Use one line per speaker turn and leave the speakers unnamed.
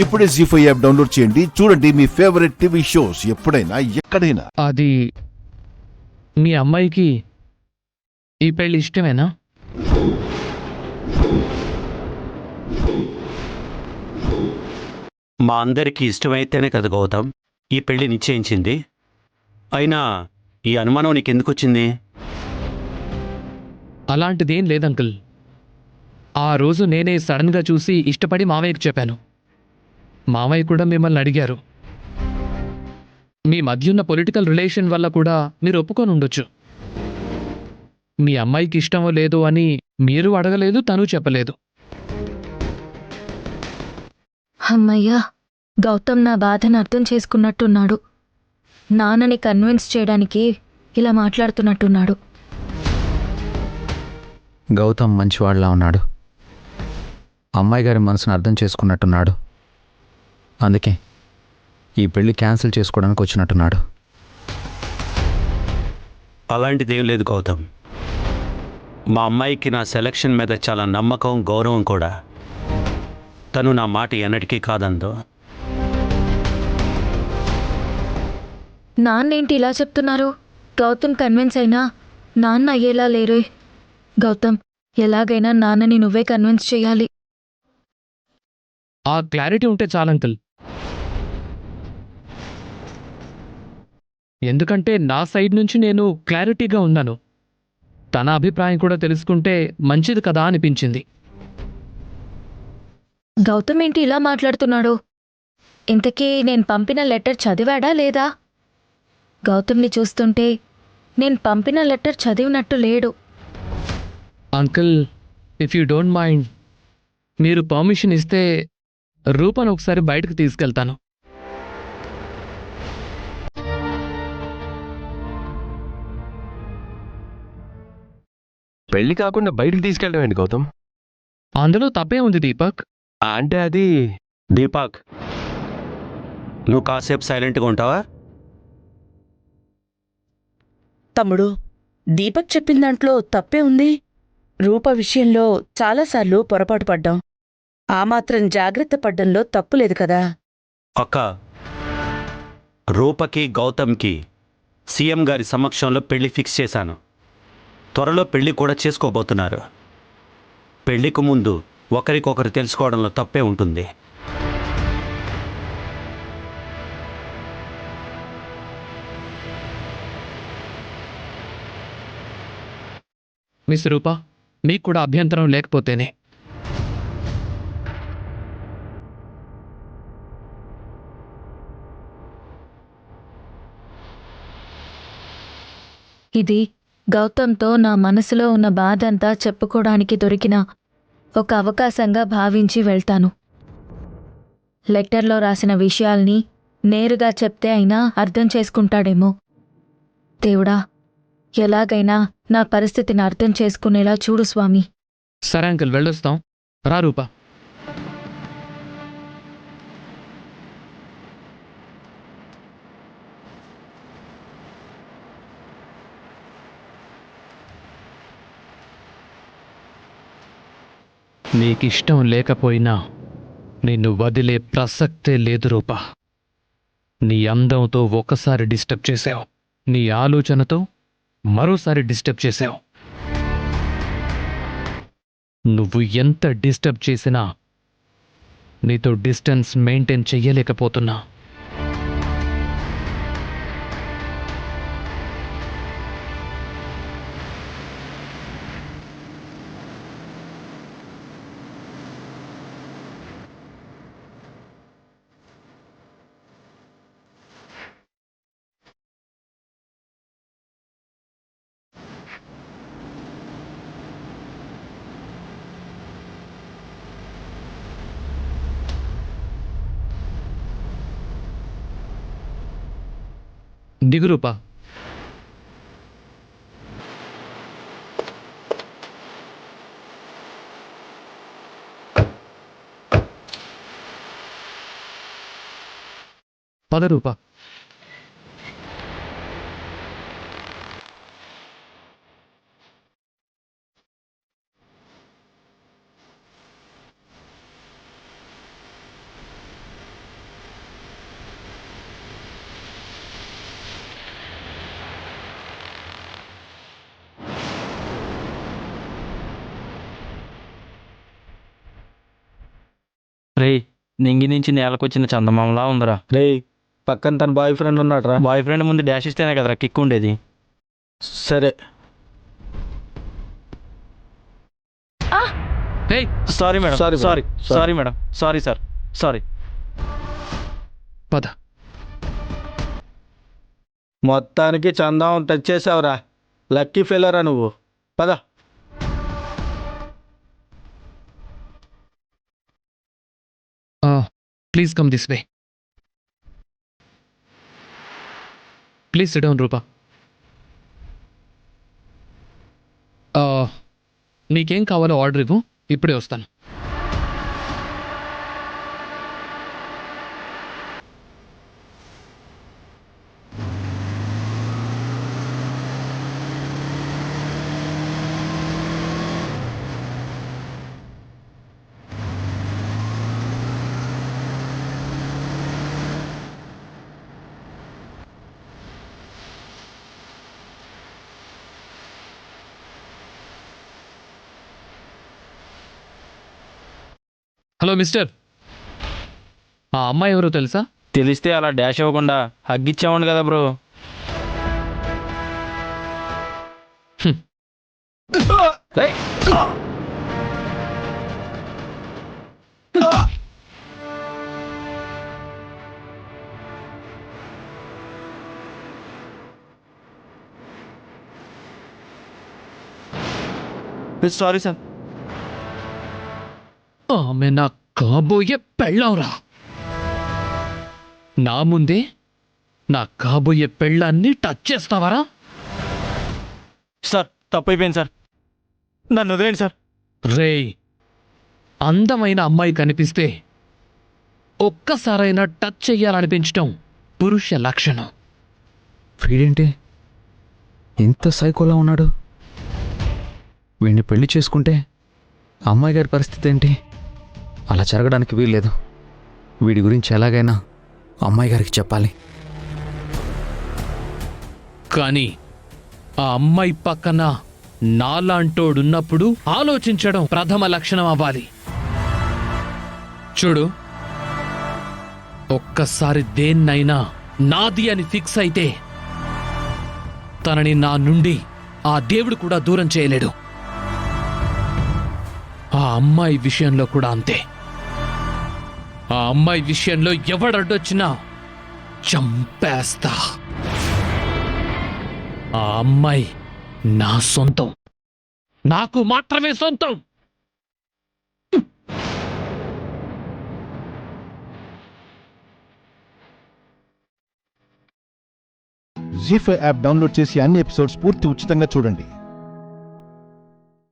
ఇప్పుడే జీ5 app download చేయండి. చూడండి మీ ఫేవరెట్ టీవీ షోస్ ఎప్పుడైనా ఎక్కడైనా.
అది మీ అమ్మాయికి ఈ పెళ్లి ఇష్టమేనా?
మా అందరికీ ఇష్టమైతేనే కదా గౌతమ్ ఈ పెళ్లి నిశ్చయించింది. అయినా ఈ అనుమానం నీకెందుకు వచ్చింది?
అలాంటిదేం లేదంకుల్. ఆ రోజు నేనే సడన్గా చూసి ఇష్టపడి మావయ్యకి చెప్పాను. మావయ్య కూడా మిమ్మల్ని అడిగారు. మీ మధ్య ఉన్న పొలిటికల్ రిలేషన్ వల్ల కూడా మీరు ఒప్పుకొని ఉండొచ్చు. మీ అమ్మాయికి ఇష్టమో లేదో అని మీరు అడగలేదు, తను చెప్పలేదు.
అమ్మయ్యా, గౌతమ్ నా బాధను అర్థం చేసుకున్నట్టున్నాడు. నాన్నని కన్విన్స్ చేయడానికి ఇలా మాట్లాడుతున్నట్టున్నాడు.
గౌతమ్ మంచివాళ్లా ఉన్నాడు. అమ్మాయి గారి మనసును అర్థం చేసుకున్నట్టున్నాడు. అందుకే ఈ పెళ్లి క్యాన్సిల్ చేసుకోవడానికి వచ్చినట్టున్నాడు.
అలాంటిదేం లేదు గౌతమ్. మా అమ్మాయికి నా సెలక్షన్ మీద చాలా నమ్మకం, గౌరవం కూడా. తను నా మాట ఎన్నటికీ కాదందో.
నాన్నేంటి ఇలా చెప్తున్నారు? గౌతమ్ కన్విన్స్ అయినా నాన్న అయ్యేలా లేరే. గౌతమ్, ఎలాగైనా నాన్నని నువ్వే కన్విన్స్ చేయాలి.
ఆ క్లారిటీ ఉంటే చాలంకుల్. ఎందుకంటే నా సైడ్ నుంచి నేను క్లారిటీగా ఉన్నాను. తన అభిప్రాయం కూడా తెలుసుకుంటే మంచిది కదా అనిపించింది.
గౌతమ్ ఏంటి ఇలా మాట్లాడుతున్నాడు? ఇంతకీ నేను పంపిన లెటర్ చదివాడా లేదా? గౌతమ్ని చూస్తుంటే నేను పంపిన లెటర్ చదివినట్టు లేడు.
Uncle, if you don't mind, మీరు పర్మిషన్ ఇస్తే రూపను ఒకసారి బయటకు తీసుకెళ్తాను.
పెళ్లి కాకుండా బయటికి తీసుకెళ్ళడం ఏంటి గౌతమ్?
అందులో తప్పే ఉంది దీపక్.
అంటే అది
దీపక్, నువ్వు కాసేపు సైలెంట్గా ఉంటావా?
తమ్ముడు, దీపక్ చెప్పిన దాంట్లో తప్పే ఉంది. రూప విషయంలో చాలాసార్లు పొరపాటు పడ్డాం. ఆ మాత్రం జాగ్రత్త పడ్డంలో తప్పులేదు కదా.
అక్క, రూపకి గౌతమ్కి సీఎం గారి సమక్షంలో పెళ్లి ఫిక్స్ చేశాను. త్వరలో పెళ్లి కూడా చేసుకోబోతున్నారు. పెళ్లికి ముందు ఒకరికొకరు తెలుసుకోవడంలో తప్పే ఉంటుంది.
మిస్ రూపా, మీకు కూడా అభ్యంతరం లేకపోతేనే.
ఇది గౌతమ్తో నా మనసులో ఉన్న బాధంతా చెప్పుకోవడానికి దొరికిన ఒక అవకాశంగా భావించి వెళ్తాను. లెటర్లో రాసిన విషయాల్ని నేరుగా చెప్తే అయినా అర్థం చేసుకుంటాడేమో. దేవుడా, ఎలాగైనా నా పరిస్థితిని అర్థం చేసుకునేలా చూడు స్వామి.
సరే అంకుల్, వెళ్ళొస్తాం. రా రూపా. నీకిష్టం లేకపోయినా నిన్ను వదిలే ప్రసక్తే లేదు రూపా. నీ అందంతో ఒకసారి డిస్టర్బ్ చేశావు, నీ ఆలోచనతో మరోసారి డిస్టర్బ్ చేశావు. నువ్వు ఎంత డిస్టర్బ్ చేసినా నీతో డిస్టెన్స్ మెయింటైన్ చెయ్యలేకపోతున్నా. దిగు రూపా. పద రూపా.
రే నింగి నుంచి నేలకొచ్చిన చందమామలా ఉందిరా.
రే పక్కన తన బాయ్ ఫ్రెండ్ ఉన్నాడ్రా.
బాయ్ ఫ్రెండ్ ముందు డాష్ ఇస్తేనే కదరా కిక్ ఉండేది.
సరే
హే
sorry madam,
Sorry, madam.
Sorry
Sorry.
Sorry madam, sorry sir, sorry.
పద.
మొత్తానికి చందం టచ్ చేసావురా. లక్కీ ఫెయిలరా నువ్వు. పద.
Please come this way. Please sit down Rupa. నీకేం కావాలో ఆర్డర్ ఇవ్వు, ఇప్పుడే వస్తాను. హలో మిస్టర్, ఆ అమ్మాయి ఎవరో తెలుసా?
తెలిస్తే అలా డాష్ ఇవ్వకుండా హగ్గిచ్చామండి కదా బ్రో. రేయ్. Sorry sir.
ఆమె నా కాబోయే పెళ్ళాంరా. నా ముందే నా కాబోయే పెళ్ళాన్ని టచ్ చేస్తావరా?
సార్ తప్పైపోయింది సార్, నన్ను వదిలేండి సార్.
రేయ్, అందమైన అమ్మాయి కనిపిస్తే ఒక్కసారైనా టచ్ చెయ్యాలనిపించటం పురుష లక్షణం.
వీడేంటి ఇంత సైకోలా ఉన్నాడు? వీడిని పెళ్లి చేసుకుంటే అమ్మాయి గారి పరిస్థితి ఏంటి? అలా జరగడానికి వీల్లేదు. వీడి గురించి ఎలాగైనా అమ్మాయి గారికి చెప్పాలి.
కానీ ఆ అమ్మాయి పక్కన నాలాంటోడున్నప్పుడు ఆలోచించడం ప్రథమ లక్షణం అవ్వాలి. చూడు, ఒక్కసారి దేన్నైనా నాది అని ఫిక్స్ అయితే తనని నా నుండి ఆ దేవుడు కూడా దూరం చేయలేడు. ఆ అమ్మాయి విషయంలో కూడా అంతే. ఆ అమ్మాయి విషయంలో ఎవడడ్డొచ్చినా చంపేస్తా. ఆ అమ్మాయి నా సొంతం, నాకు మాత్రమే సొంతం.
జీ5 యాప్ డౌన్లోడ్ చేసి అన్ని ఎపిసోడ్స్ పూర్తి ఉచితంగా చూడండి.